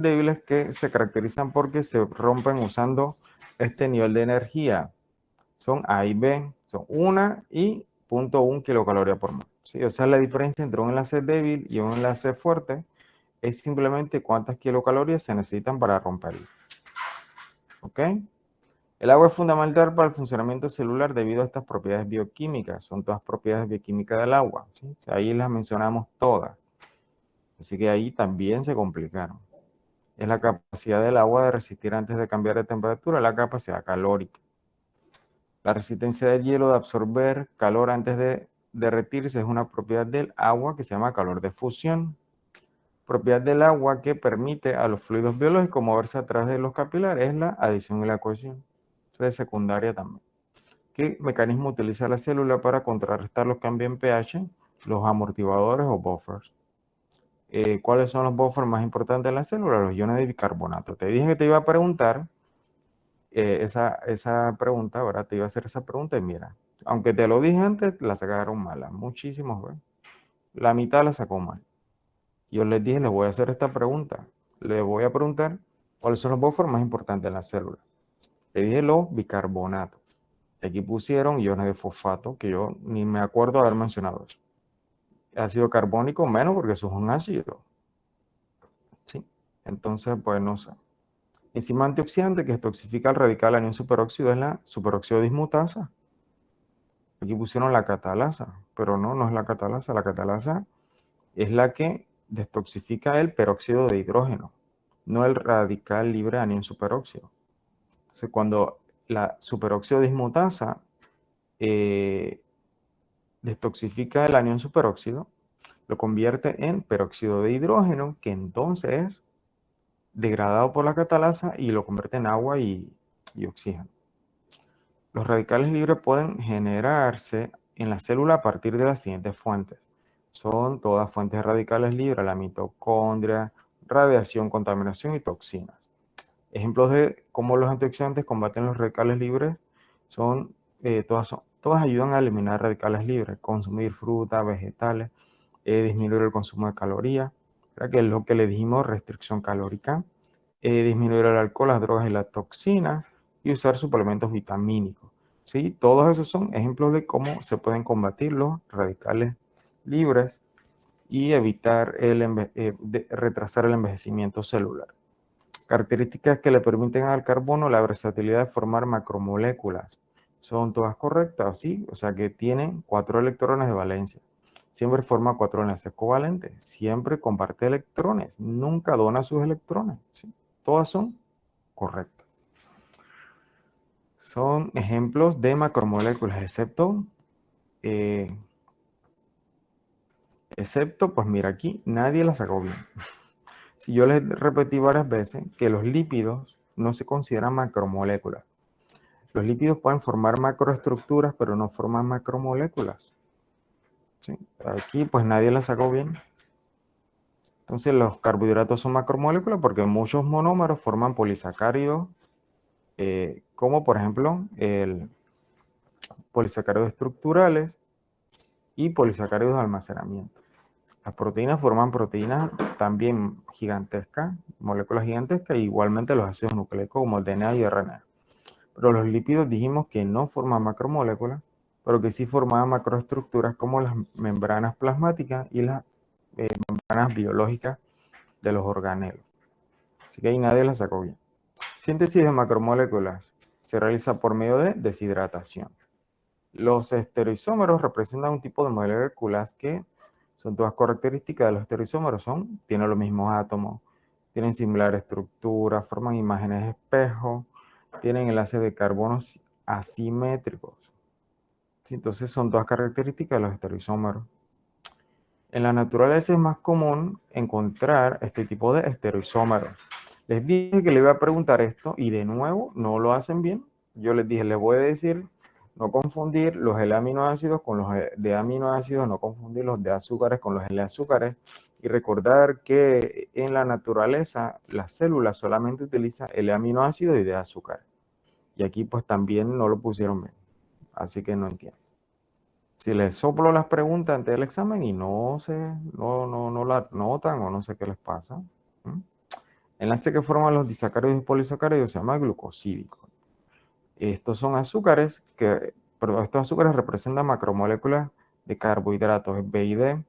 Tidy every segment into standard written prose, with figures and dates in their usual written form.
débiles que se caracterizan porque se rompen usando este nivel de energía. Son A y B, son 1 y 0.1 kilocaloría por mol. ¿Sí? O sea, la diferencia entre un enlace débil y un enlace fuerte es simplemente cuántas kilocalorías se necesitan para romperlo. ¿Ok? El agua es fundamental para el funcionamiento celular debido a estas propiedades bioquímicas. Son todas propiedades bioquímicas del agua. ¿Sí? O sea, ahí las mencionamos todas. Así que ahí también se complicaron. Es la capacidad del agua de resistir antes de cambiar de temperatura, la capacidad calórica. La resistencia del hielo de absorber calor antes de derretirse es una propiedad del agua que se llama calor de fusión. Propiedad del agua que permite a los fluidos biológicos moverse a través de los capilares es la adición y la cohesión. Eso es secundaria también. ¿Qué mecanismo utiliza la célula para contrarrestar los cambios en pH? Los amortiguadores o buffers. ¿Cuáles son los buffers más importantes de la célula? Los iones de bicarbonato. Te dije que te iba a preguntar esa pregunta, ¿verdad? Te iba a hacer esa pregunta y mira, aunque te lo dije antes, la sacaron mala. Muchísimos, ¿ves? La mitad la sacó mal. Yo les dije, les voy a hacer esta pregunta. Les voy a preguntar cuáles son los buffers más importantes en la célula. Le dije los bicarbonatos. Aquí pusieron iones de fosfato, que yo ni me acuerdo haber mencionado eso. Ácido carbónico menos porque eso es un ácido. ¿Sí? Entonces, pues no sé. Enzima antioxidante que toxifica el radical anión superóxido es la superóxido dismutasa. Aquí pusieron la catalasa, pero no es la catalasa. La catalasa es la que detoxifica el peróxido de hidrógeno, no el radical libre de anión superóxido. Entonces, cuando la superóxido dismutasa detoxifica el anión superóxido, lo convierte en peróxido de hidrógeno, que entonces es degradado por la catalasa y lo convierte en agua y oxígeno. Los radicales libres pueden generarse en la célula a partir de las siguientes fuentes. Son todas fuentes radicales libres: la mitocondria, radiación, contaminación y toxinas. Ejemplos de cómo los antioxidantes combaten los radicales libres son, todas ayudan a eliminar radicales libres: consumir fruta, vegetales, disminuir el consumo de calorías, que es lo que le dijimos, restricción calórica, disminuir el alcohol, las drogas y las toxinas, y usar suplementos vitamínicos. ¿Sí? Todos esos son ejemplos de cómo se pueden combatir los radicales libres y evitar retrasar el envejecimiento celular. Características que le permiten al carbono la versatilidad de formar macromoléculas. Son todas correctas, ¿sí? O sea que tienen 4 electrones de valencia. Siempre forma 4 enlaces covalentes. Siempre comparte electrones. Nunca dona sus electrones. ¿Sí? Todas son correctas. Son ejemplos de macromoléculas, excepto, pues mira, aquí nadie la sacó bien. Si yo les repetí varias veces que los lípidos no se consideran macromoléculas. Los lípidos pueden formar macroestructuras, pero no forman macromoléculas. ¿Sí? Aquí pues nadie la sacó bien. Entonces los carbohidratos son macromoléculas porque muchos monómeros forman polisacáridos, como por ejemplo el polisacáridos estructurales y polisacáridos de almacenamiento. Las proteínas forman proteínas también gigantescas, moléculas gigantescas, e igualmente los ácidos nucleicos como el DNA y RNA. Pero los lípidos dijimos que no forman macromoléculas, pero que sí formaban macroestructuras como las membranas plasmáticas y las membranas biológicas de los organelos. Así que ahí nadie la sacó bien. Síntesis de macromoléculas se realiza por medio de deshidratación. Los estereoisómeros representan un tipo de moléculas que son todas características de los estereoisómeros. Tienen los mismos átomos, tienen similar estructura, forman imágenes de espejo, tienen enlaces de carbonos asimétricos. ¿Sí? Entonces son todas características de los estereoisómeros. En la naturaleza es más común encontrar este tipo de estereoisómeros. Les dije que le iba a preguntar esto y de nuevo no lo hacen bien. Yo les dije, les voy a decir no confundir los L-aminoácidos con los de aminoácidos, no confundir los de azúcares con los L-azúcares, y recordar que en la naturaleza la célula solamente utiliza L-aminoácidos y de azúcar. Y aquí pues también no lo pusieron bien, así que no entiendo. Si les soplo las preguntas antes del examen y no la notan o no sé qué les pasa. enlace que forman los disacáridos y polisacáridos se llama glucosídico. Estos son azúcares perdón, estos azúcares representan macromoléculas de carbohidratos B y D.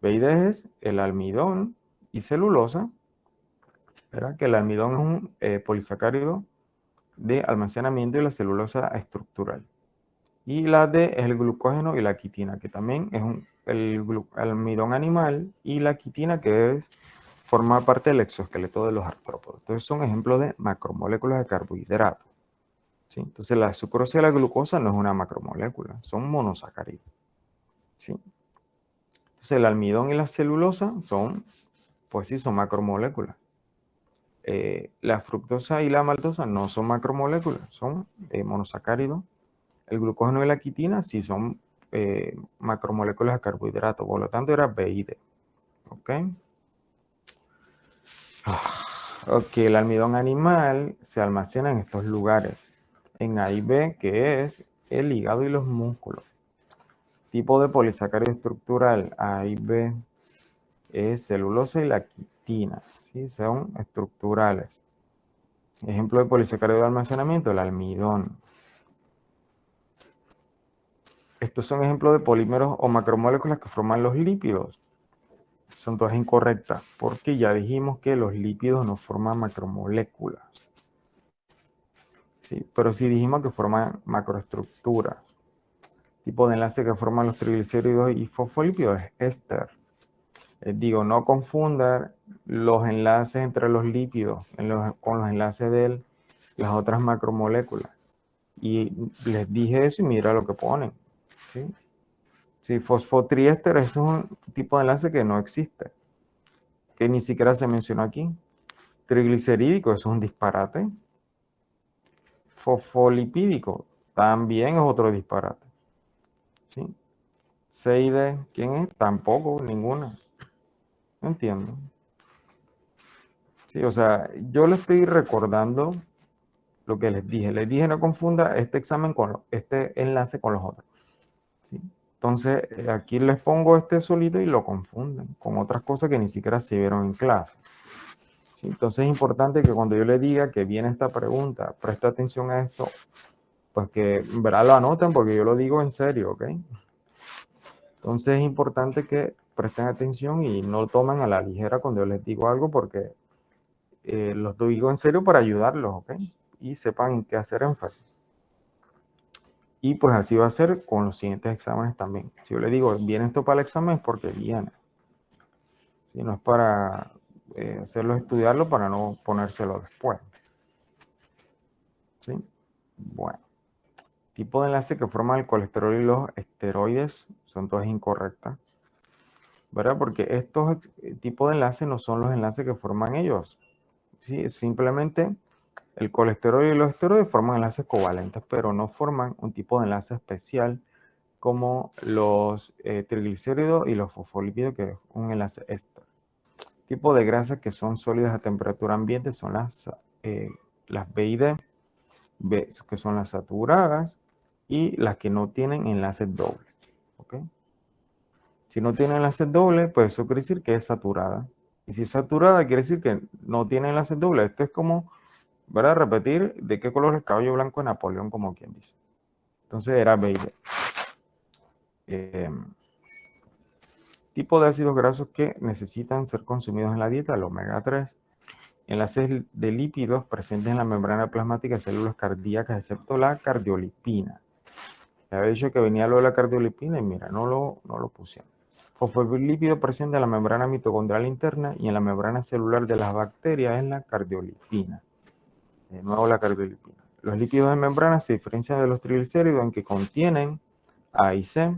B y D es el almidón y celulosa, ¿verdad? Que el almidón es un polisacárido de almacenamiento y la celulosa estructural. Y la D es el glucógeno y la quitina, que también es el almidón animal, y la quitina que forma parte del exoesqueleto de los artrópodos. Entonces son ejemplos de macromoléculas de carbohidratos. ¿Sí? Entonces la sucrosa y la glucosa no es una macromolécula, son monosacáridos. ¿Sí? Entonces el almidón y la celulosa pues sí, son macromoléculas. La fructosa y la maltosa no son macromoléculas, son monosacáridos. El glucógeno y la quitina sí son macromoléculas de carbohidratos, por lo tanto era B y D. ¿Ok? Ok, el almidón animal se almacena en estos lugares, en A y B, que es el hígado y los músculos. Tipo de polisacárido estructural A y B es celulosa y la quitina, ¿sí? Son estructurales. Ejemplo de polisacárido de almacenamiento, el almidón. Estos son ejemplos de polímeros o macromoléculas que forman los lípidos. Son todas incorrectas, porque ya dijimos que los lípidos no forman macromoléculas. ¿Sí? Pero sí dijimos que forman macroestructuras. Tipo de enlace que forman los triglicéridos y fosfolípidos es éster. Digo, no confundan los enlaces entre los lípidos con los enlaces de las otras macromoléculas. Y les dije eso y mira lo que ponen. ¿Sí? Sí, fosfotriéster es un tipo de enlace que no existe, que ni siquiera se mencionó aquí. Triglicerídico, eso es un disparate. Fosfolipídico, también es otro disparate. ¿Sí? CID, ¿quién es? Tampoco, ninguna. No entiendo. Sí, o sea, yo le estoy recordando lo que les dije. Les dije no confunda este examen con este enlace con los otros. ¿Sí? Entonces, aquí les pongo este solito y lo confunden con otras cosas que ni siquiera se vieron en clase. ¿Sí? Entonces es importante que cuando yo le diga que viene esta pregunta, presta atención a esto, pues que en verdad lo anoten porque yo lo digo en serio, ¿ok? Entonces es importante que presten atención y no lo tomen a la ligera cuando yo les digo algo porque los digo en serio para ayudarlos, ¿ok? Y sepan en qué hacer énfasis. Y pues así va a ser con los siguientes exámenes también. Si yo le digo, viene esto para el examen es porque viene. Si no es para hacerlo estudiarlo para no ponérselo después. ¿Sí? Bueno. Tipo de enlace que forman el colesterol y los esteroides son todas incorrectas. ¿Verdad? Porque estos tipos de enlaces no son los enlaces que forman ellos. ¿Sí? Simplemente el colesterol y los esteroides forman enlaces covalentes, pero no forman un tipo de enlace especial como los triglicéridos y los fosfolípidos, que es un enlace éster. Tipo de grasas que son sólidas a temperatura ambiente son las B y D, que son las saturadas, y las que no tienen enlaces dobles. ¿Okay? Si no tiene enlaces dobles, pues eso quiere decir que es saturada. Y si es saturada, quiere decir que no tiene enlaces dobles. Esto es como, ¿verdad? Repetir de qué color es el cabello blanco de Napoleón, como quien dice. Entonces era B y D. Tipo de ácidos grasos que necesitan ser consumidos en la dieta, el omega 3. Enlaces de lípidos presentes en la membrana plasmática de células cardíacas, excepto la cardiolipina. Ya había dicho que venía lo de la cardiolipina y mira, no lo pusieron. Fosfolípido presente en la membrana mitocondrial interna y en la membrana celular de las bacterias es la cardiolipina. De nuevo la cardiolipina. Los lípidos de membrana se diferencian de los triglicéridos en que contienen A y C,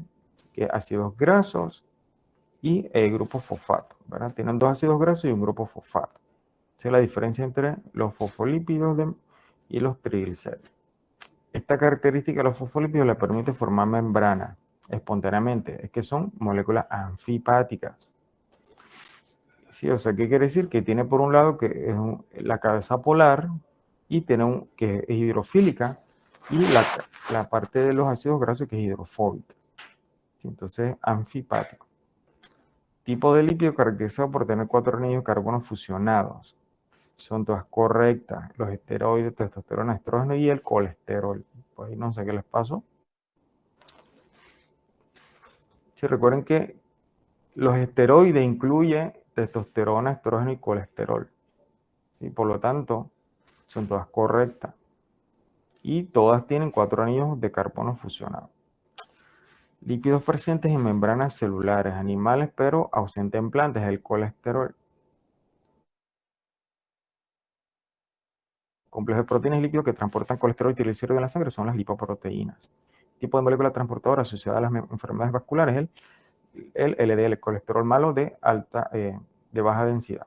que ácidos grasos y grupo fosfato, ¿verdad? Tienen dos ácidos grasos y un grupo fosfato. Esa es la diferencia entre los fosfolípidos y los triglicéridos. Esta característica de los fosfolípidos le permite formar membrana espontáneamente. Es que son moléculas anfipáticas. Sí, o sea, ¿qué quiere decir? Que tiene por un lado que es la cabeza polar y tiene que es hidrofílica y la parte de los ácidos grasos que es hidrofóbica. Sí, entonces, anfipático. Tipo de lípido caracterizado por tener 4 anillos de carbono fusionados. son todas correctas. Los esteroides, testosterona, estrógeno y el colesterol. Pues no sé qué les pasó. Si recuerden que los esteroides incluyen testosterona, estrógeno y colesterol. ¿Sí? Por lo tanto, son todas correctas. Y todas tienen 4 anillos de carbono fusionados. Lípidos presentes en membranas celulares animales, pero ausente en plantas, el colesterol. Complejo de proteínas y lípidos que transportan colesterol y triglicéridos en la sangre son las lipoproteínas. Tipo de molécula transportadora asociada a las enfermedades vasculares, el LDL, el colesterol malo de baja densidad.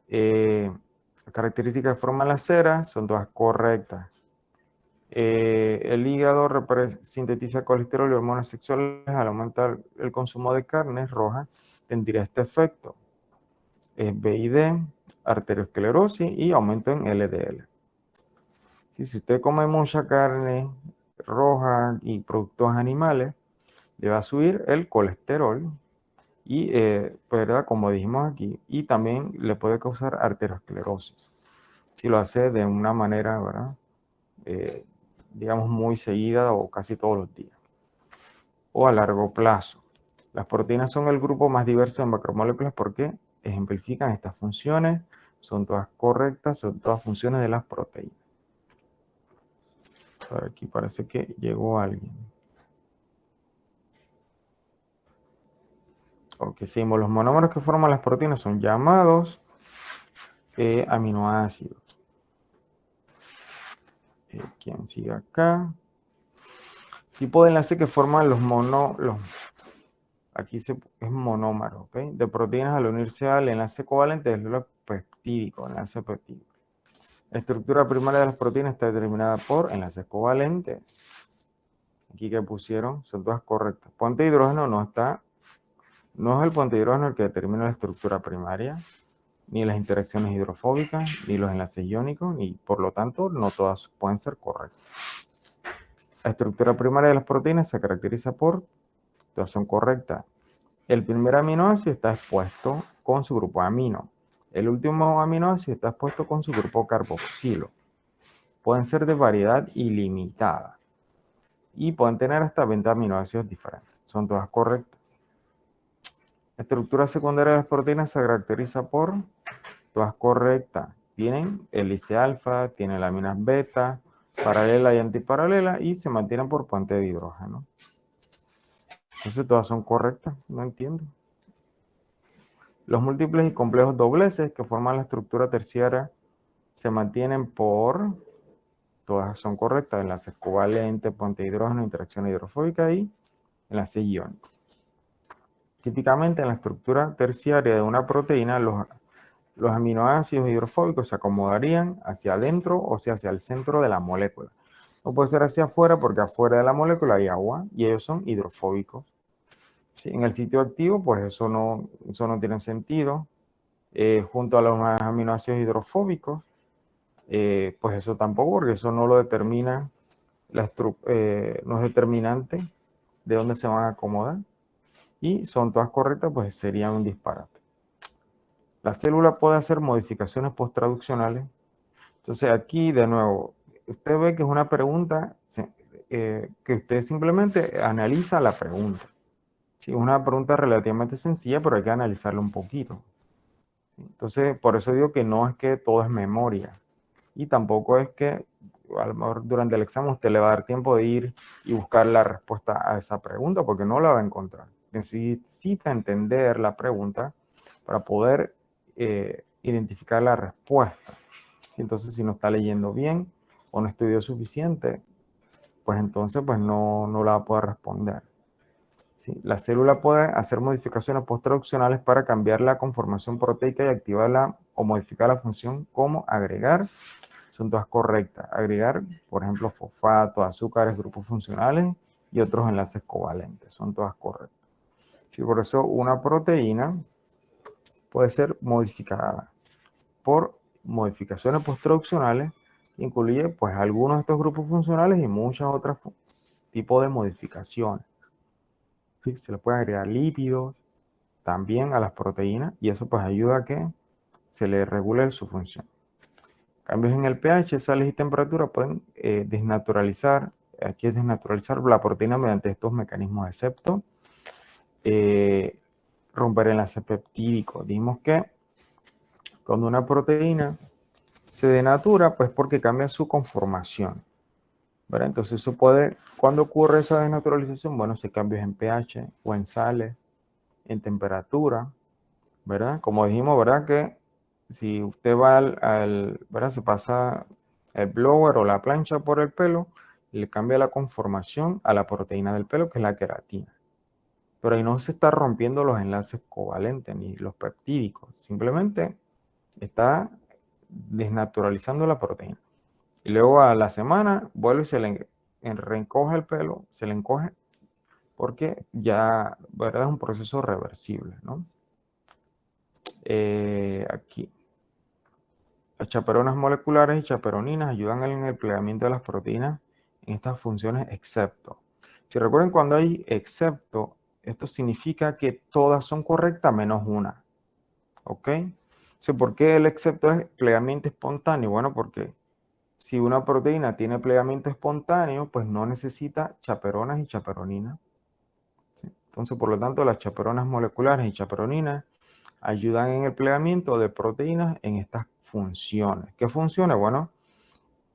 Las características que forman las ceras son todas correctas. El hígado sintetiza colesterol y hormonas sexuales. Al aumentar el consumo de carnes rojas, tendría este efecto. VID, arteriosclerosis y aumento en LDL. Si usted come mucha carne roja y productos animales, le va a subir el colesterol y, ¿verdad? Como dijimos aquí, y también le puede causar arteriosclerosis. Si lo hace de una manera, ¿verdad? Digamos, muy seguida o casi todos los días. O a largo plazo. Las proteínas son el grupo más diverso de macromoléculas porque ejemplifican estas funciones, son todas correctas, son todas funciones de las proteínas. Por aquí parece que llegó alguien. Ok, seguimos. Los monómeros que forman las proteínas son llamados aminoácidos. ¿Quién sigue acá? Tipo de enlace que forman aquí es monómero, ¿ok? De proteínas al unirse al enlace covalente del hilo peptídico, enlace peptídico. La estructura primaria de las proteínas está determinada por enlaces covalentes. Aquí que pusieron son todas correctas. Puente de hidrógeno no es el puente de hidrógeno el que determina la estructura primaria, ni las interacciones hidrofóbicas, ni los enlaces iónicos, y por lo tanto no todas pueden ser correctas. La estructura primaria de las proteínas se caracteriza por, todas son correctas. El primer aminoácido está expuesto con su grupo amino. El último aminoácido está expuesto con su grupo carboxilo. Pueden ser de variedad ilimitada y pueden tener hasta 20 aminoácidos diferentes. Son todas correctas. La estructura secundaria de las proteínas se caracteriza por, todas correctas. Tienen hélice alfa, tienen láminas beta, paralela y antiparalela y se mantienen por puente de hidrógeno. Entonces todas son correctas, no entiendo. Los múltiples y complejos dobleces que forman la estructura terciaria se mantienen por, todas son correctas, enlaces covalentes, puente de hidrógeno, interacción hidrofóbica y enlace iónico. Típicamente en la estructura terciaria de una proteína, los aminoácidos hidrofóbicos se acomodarían hacia adentro o sea hacia el centro de la molécula. No puede ser hacia afuera porque afuera de la molécula hay agua y ellos son hidrofóbicos. ¿Sí? En el sitio activo, pues eso no tiene sentido. Junto a los aminoácidos hidrofóbicos, pues eso tampoco, porque eso no lo determina, no es determinante de dónde se van a acomodar. Y son todas correctas, pues serían un disparate. La célula puede hacer modificaciones posttraduccionales. Entonces aquí, de nuevo, usted ve que es una pregunta que usted simplemente analiza la pregunta. Sí, es una pregunta relativamente sencilla, pero hay que analizarla un poquito. Entonces, por eso digo que no es que todo es memoria. Y tampoco es que a lo mejor durante el examen usted le va a dar tiempo de ir y buscar la respuesta a esa pregunta, porque no la va a encontrar. Necesita entender la pregunta para poder identificar la respuesta. Entonces, si no está leyendo bien o no estudió suficiente, pues entonces pues no la va a poder responder. ¿Sí? La célula puede hacer modificaciones posttraduccionales para cambiar la conformación proteica y activarla o modificar la función como agregar. Son todas correctas. Agregar, por ejemplo, fosfatos, azúcares, grupos funcionales y otros enlaces covalentes. Son todas correctas. Sí, por eso una proteína puede ser modificada por modificaciones posttraduccionales, incluye pues algunos de estos grupos funcionales y muchas otras tipos de modificaciones. ¿Sí? Se le puede agregar lípidos también a las proteínas y eso pues ayuda a que se le regule su función. Cambios en el pH, sales y temperatura pueden desnaturalizar, aquí es desnaturalizar la proteína mediante estos mecanismos, excepto romper enlace peptídico. Dijimos que cuando una proteína se denatura, pues porque cambia su conformación, ¿verdad? Entonces eso puede, ¿cuándo ocurre esa desnaturalización? Bueno, se cambios en pH o en sales, en temperatura, ¿verdad? Como dijimos, ¿verdad? Que si usted va ¿verdad? Se pasa el blower o la plancha por el pelo, le cambia la conformación a la proteína del pelo, que es la queratina. Pero ahí no se está rompiendo los enlaces covalentes ni los peptídicos, simplemente está desnaturalizando la proteína. Y luego a la semana vuelve y se le reencoge el pelo, se le encoge porque ya, ¿verdad? Es un proceso reversible, ¿no? Aquí. Las chaperonas moleculares y chaperoninas ayudan en el plegamiento de las proteínas en estas funciones excepto. Si recuerden, cuando hay excepto, esto significa que todas son correctas menos una. ¿Ok? ¿Por qué el excepto es plegamiento espontáneo? Bueno, porque si una proteína tiene plegamiento espontáneo, pues no necesita chaperonas y chaperoninas. ¿Sí? Entonces, por lo tanto, las chaperonas moleculares y chaperoninas ayudan en el plegamiento de proteínas en estas funciones. ¿Qué funciones? Bueno,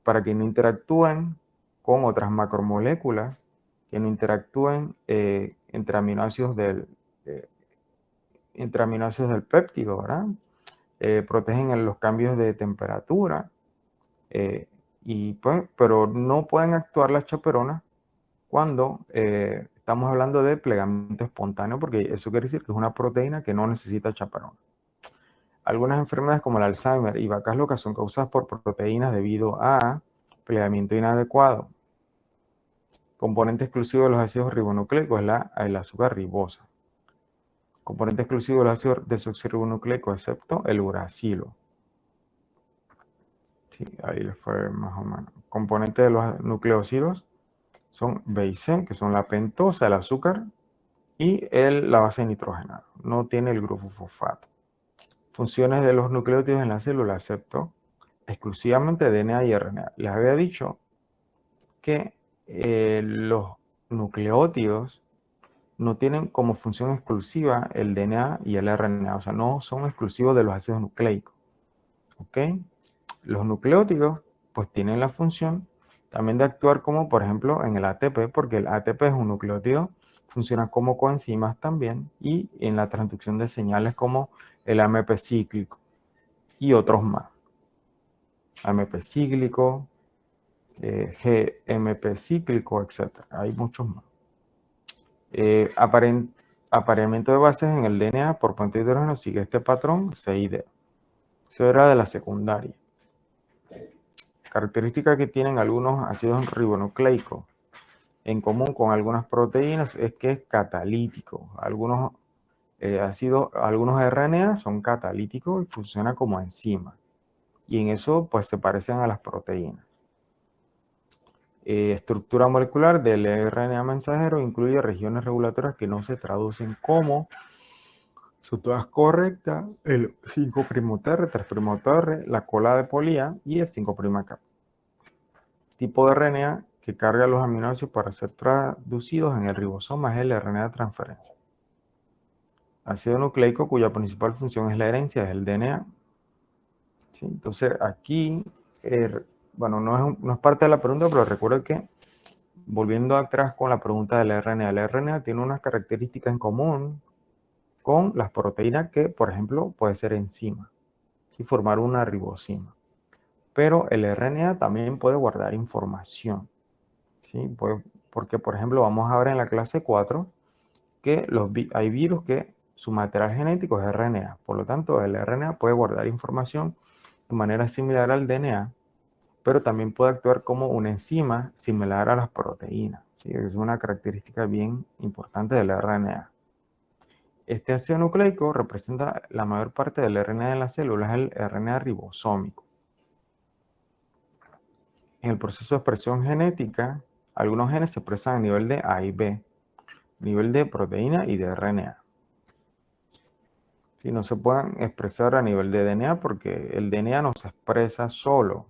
para que no interactúen con otras macromoléculas, que no interactúen entre aminoácidos del péptido, ¿verdad? Protegen los cambios de temperatura, pues, pero no pueden actuar las chaperonas cuando estamos hablando de plegamiento espontáneo, porque eso quiere decir que es una proteína que no necesita chaperona. Algunas enfermedades como el Alzheimer y vacas locas son causadas por proteínas debido a plegamiento inadecuado. Componente exclusivo de los ácidos ribonucleicos es el azúcar ribosa. Componente exclusivo de los ácidos desoxirribonucleicos, excepto el uracilo. Sí, ahí les fue más o menos. Componente de los nucleósidos son B y C, que son la pentosa, el azúcar, y la base nitrogenada. No tiene el grupo fosfato. Funciones de los nucleótidos en la célula, excepto exclusivamente DNA y RNA. Les había dicho que los nucleótidos no tienen como función exclusiva el DNA y el RNA, o sea, no son exclusivos de los ácidos nucleicos. ¿Ok? Los nucleótidos pues tienen la función también de actuar como, por ejemplo, en el ATP, porque el ATP es un nucleótido, funciona como coenzimas también, y en la transducción de señales como el AMP cíclico y otros más. AMP cíclico, GMP cíclico, etc. Hay muchos más. Apareamiento de bases en el DNA por puente de hidrógeno sigue este patrón C y D. Eso era de la secundaria. Característica que tienen algunos ácidos ribonucleicos en común con algunas proteínas es que es catalítico. Algunos algunos RNA son catalíticos y funcionan como enzimas. Y en eso pues se parecen a las proteínas. Estructura molecular del RNA mensajero incluye regiones regulatorias que no se traducen como, son todas correctas, el 5'TR, 3'TR, la cola de polía y el 5'K. Tipo de RNA que carga los aminoácidos para ser traducidos en el ribosoma es el RNA de transferencia. Ácido nucleico cuya principal función es la herencia, es el DNA. ¿Sí? Entonces aquí, bueno, no es parte de la pregunta, pero recuerda que volviendo atrás con la pregunta del RNA, el RNA tiene unas características en común con las proteínas que, por ejemplo, puede ser enzima y formar una ribosima. Pero el RNA también puede guardar información, ¿sí? Porque, por ejemplo, vamos a ver en la clase 4 que hay virus que su material genético es RNA. Por lo tanto, el RNA puede guardar información de manera similar al DNA, pero también puede actuar como una enzima similar a las proteínas. ¿Sí? Es una característica bien importante del RNA. Este ácido nucleico representa la mayor parte del RNA de la célula, es el RNA ribosómico. En el proceso de expresión genética, algunos genes se expresan a nivel de A y B, nivel de proteína y de RNA. Si no se pueden expresar a nivel de DNA porque el DNA no se expresa solo.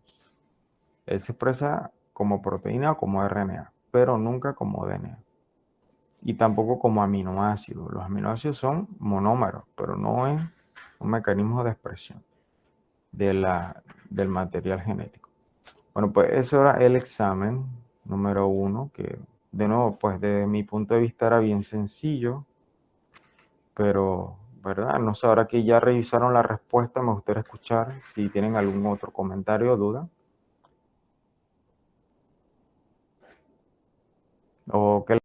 Él se expresa como proteína o como RNA, pero nunca como DNA. Y tampoco como aminoácidos. Los aminoácidos son monómeros, pero no es un mecanismo de expresión del material genético. Bueno, pues eso era el examen número 1, que de nuevo, pues desde mi punto de vista era bien sencillo, pero, ¿verdad? No sé, ahora que ya revisaron la respuesta, me gustaría escuchar si tienen algún otro comentario o duda. O qué